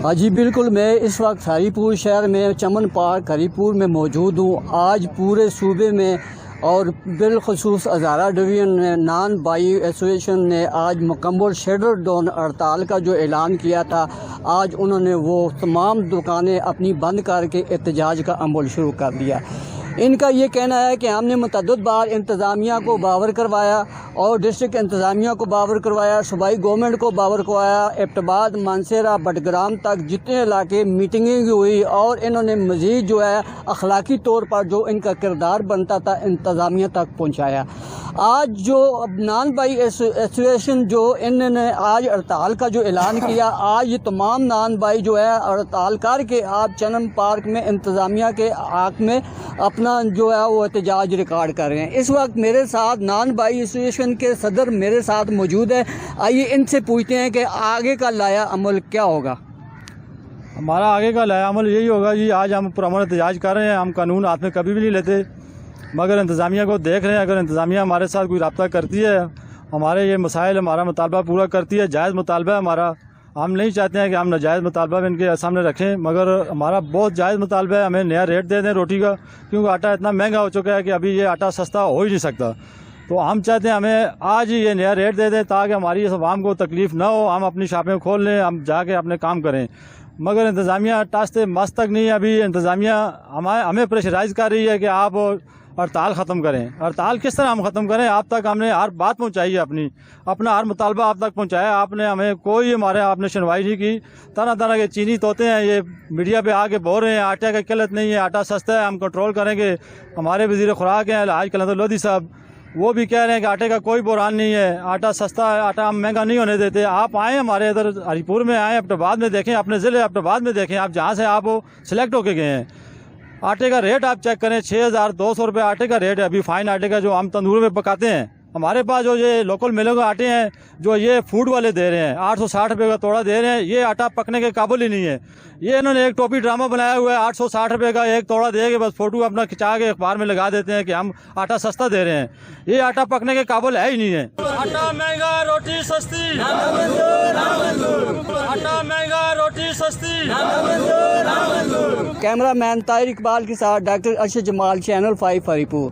हाँ जी बिल्कुल, मैं इस वक्त हरीपुर शहर में चमन पार्क हरीपुर में मौजूद हूँ। आज पूरे सूबे में और बिलखसूस हज़ारा डिवीज़न ने नान बाई एसोसिएशन ने आज मुकम्मल शेडर डाउन हड़ताल का जो ऐलान किया था, आज उन्होंने वो तमाम दुकानें अपनी बंद करके एहतजाज का अमल शुरू कर दिया। इनका ये कहना है कि हमने मुतअद्दिद बार इंतज़ामिया को बावर करवाया और डिस्ट्रिक्ट इंतज़ामिया को बावर करवाया, सूबाई गवर्नमेंट को बावर करवाया, एबटाबाद, मानसेरा, बटग्राम तक जितने इलाके मीटिंगें हुई और इन्होंने मज़ीद जो है अखलाकी तौर पर जो इनका किरदार बनता था इंतज़ामिया तक पहुँचाया। आज जो नान बाई एसोसिएशन जो इन्होंने आज हड़ताल का जो ऐलान किया, आज ये तमाम नान बाई जो है हड़ताल करके आप चमन पार्क में इंतज़ामिया के आँख में अपना जो है वो एहतजाज रिकॉर्ड कर रहे हैं। इस वक्त मेरे साथ नान बाई एसोसिएशन के सदर मेरे साथ मौजूद है। आइए इनसे पूछते हैं कि आगे का लाया अमल क्या होगा। हमारा आगे का लाया अमल यही होगा जी, आज हम पुरअमन एहतजाज कर रहे हैं। हम कानून हाथ में कभी भी नहीं लेते, मगर इंतज़ामिया को देख रहे हैं। अगर इंतज़ामिया हमारे साथ कोई रब्ता करती है, हमारे ये मसाइल, हमारा मुतालबा पूरा करती है, जायज़ मुतालबा है हमारा, हम नहीं चाहते हैं कि हम नाजायज़ मुतालबा इनके सामने रखें, मगर हमारा बहुत जायज़ मुतालबा है, हमें नया रेट दे दें रोटी का, क्योंकि आटा इतना महंगा हो चुका है कि अभी ये आटा सस्ता हो ही नहीं सकता। तो हम चाहते हैं हमें आज ही ये नया रेट दे दें ताकि हमारी इस आवाम को तकलीफ़ ना हो, हम अपनी शॉपें खोल लें, हम जाके अपने काम करें। मगर इंतज़ामिया टास्ते मस्त तक नहीं है। अभी इंतज़ामिया हमें प्रेशराइज़ कर रही है कि आप हड़ताल ख़त्म करें। हड़ताल किस तरह हम ख़त्म करें? आप तक हमने हर बात पहुंचाई है, अपना हर मुतालबा आप तक पहुंचाया, आपने हमें कोई आपने सुनवाई नहीं की। तरह तरह के चीनी तोते हैं, ये मीडिया पे आके बोल रहे हैं आटे की किल्लत नहीं है, आटा सस्ता है, हम कंट्रोल करेंगे। हमारे वज़ीर खुराक हैं आज कलंदर लोधी साहब, वो भी कह रहे हैं कि आटे का कोई बुरान नहीं है, आटा सस्ता है, आटा हम महंगा नहीं होने देते। आप आएँ हमारे इधर हरीपुर में आएँ, एबटाबाद में देखें, अपने ज़िले एबटाबाद में देखें, आप जहाँ से आप सिलेक्ट होके गए हैं। आटे का रेट आप चेक करें, 6200 रुपये आटे का रेट है अभी फाइन आटे का, जो हम तंदूर में पकाते हैं। हमारे पास जो ये लोकल मिलों के आटे हैं जो ये फूड वाले दे रहे हैं 860 रुपये का तोड़ा दे रहे हैं, ये आटा पकने के काबुल ही नहीं है। ये इन्होंने एक टोपी ड्रामा बनाया हुआ है, 860 रुपये का एक तोड़ा दे के बस फोटो अपना खिंचा के अखबार में लगा देते हैं कि हम आटा सस्ता दे रहे हैं। ये आटा पकने के काबुल है ही नहीं है। आटा महंगा रोटी सस्ती, आटा महंगा रोटी सस्ती। कैमरा मैन ताहिर इकबाल के साथ डॉक्टर अर्शद जमाल, चैनल 5 हरीपुर।